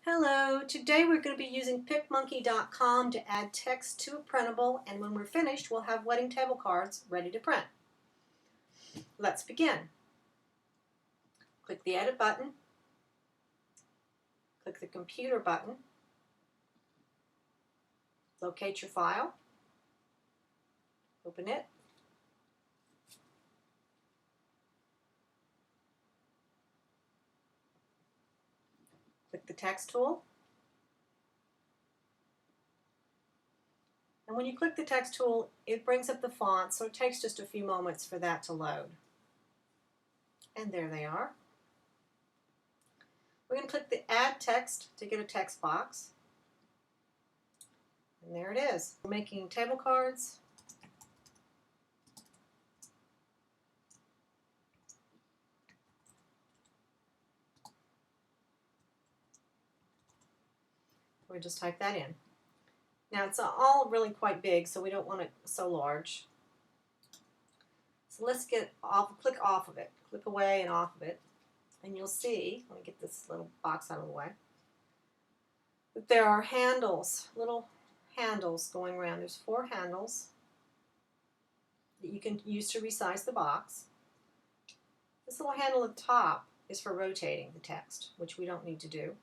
Hello, today we're going to be using PicMonkey.com to add text to a printable, and when we're finished we'll have wedding table cards ready to print. Let's begin. Click the Edit button, click the Computer button, locate your file, open it, click the Text tool, and when you click the Text tool it brings up the font, so it takes just a few moments for that to load. And there they are. We're going to click the Add Text to get a text box. And there it is. We're making table cards. We just type that in. Now it's all really quite big, so we don't want it so large. So let's get off, click off of it. Click away and off of it. And you'll see, let me get this little box out of the way, that there are handles, little handles going around. There's 4 handles that you can use to resize the box. This little handle at the top is for rotating the text, which we don't need to do.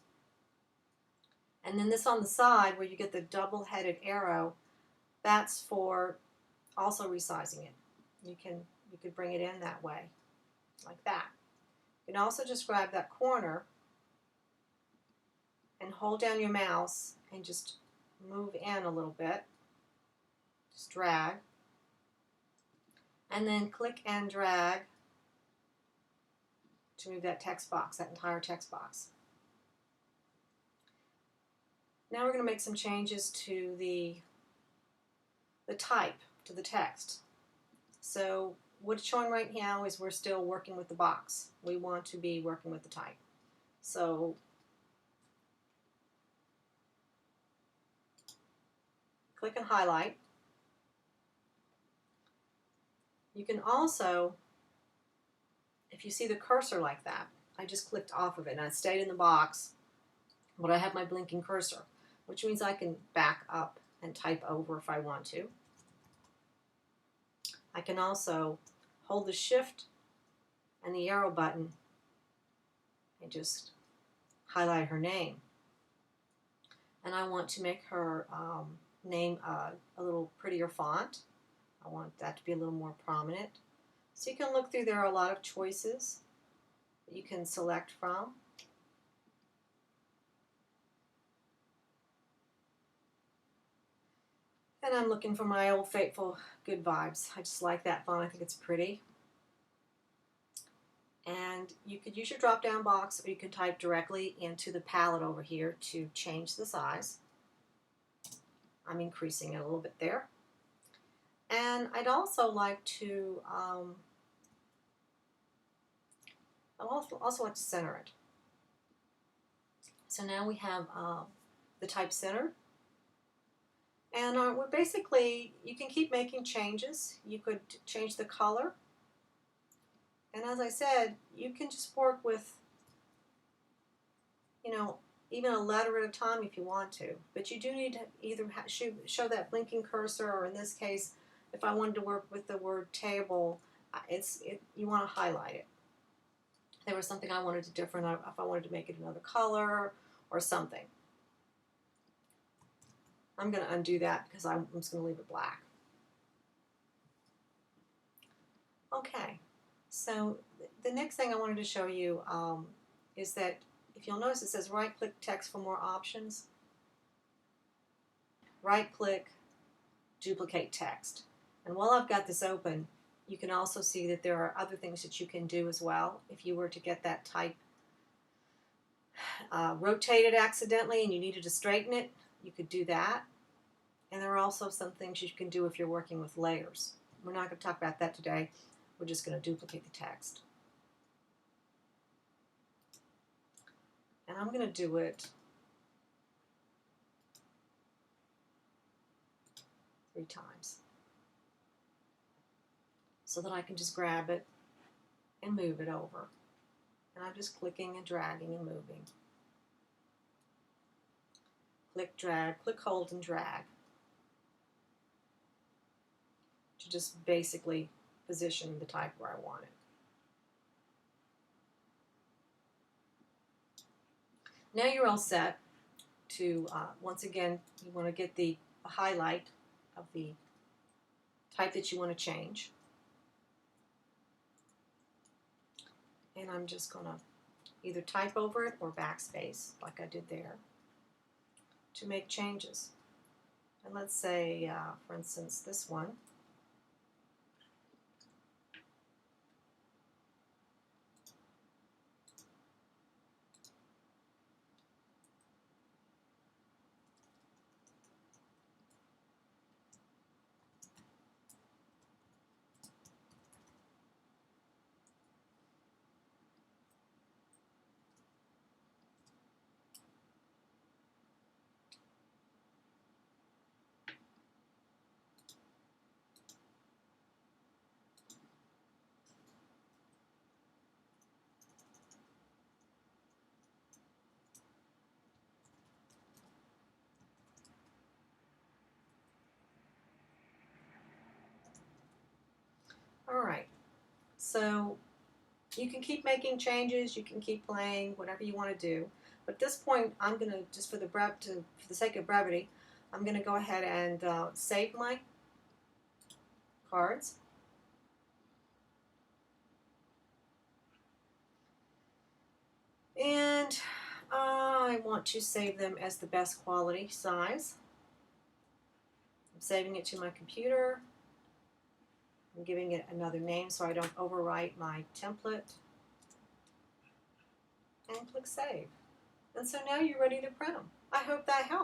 And then this on the side where you get the double-headed arrow, that's for also resizing it. You could bring it in that way, like that. You can also just grab that corner and hold down your mouse and just move in a little bit. Just drag. And then click and drag to move that text box, that entire text box. Now we're going to make some changes to the type, to the text. So what's showing right now is we're still working with the box. We want to be working with the type. So click and highlight. You can also, if you see the cursor like that, I just clicked off of it and I stayed in the box, but I have my blinking cursor, which means I can back up and type over if I want to. I can also hold the Shift and the arrow button and just highlight her name. And I want to make her name a little prettier font. I want that to be a little more prominent. So you can look through, there are a lot of choices that you can select from. And I'm looking for my old faithful Good Vibes. I just like that font. I think it's pretty. And you could use your drop-down box, or you can type directly into the palette over here to change the size. I'm increasing it a little bit there. And I'd also like to, I'd also like to center it. So now we have the type centered. And we're basically, you can keep making changes. You could change the color. And as I said, you can just work with, even a letter at a time if you want to. But you do need to either show that blinking cursor, or in this case, if I wanted to work with the word table, you want to highlight it. If there was something I wanted to different, if I wanted to make it another color or something. I'm going to undo that because I'm just going to leave it black. Okay, so the next thing I wanted to show you is that if you'll notice it says right-click text for more options. Right-click, duplicate text. And while I've got this open, you can also see that there are other things that you can do as well. If you were to get that type rotated accidentally and you needed to straighten it, you could do that. And there are also some things you can do if you're working with layers. We're not going to talk about that today. We're just going to duplicate the text. And I'm going to do it 3 times so that I can just grab it and move it over. And I'm just clicking and dragging and moving. click, drag, click, hold, and drag to just basically position the type where I want it. Now you're all set to, once again, you want to get the highlight of the type that you want to change. And I'm just going to either type over it or backspace, like I did there, to make changes. And let's say, for instance, this one. Alright, so you can keep making changes, you can keep playing, whatever you want to do. But at this point, I'm going to, just for the sake of brevity, I'm going to go ahead and save my cards. And I want to save them as the best quality size. I'm saving it to my computer. I'm giving it another name so I don't overwrite my template. And click Save. And so now you're ready to print them. I hope that helped.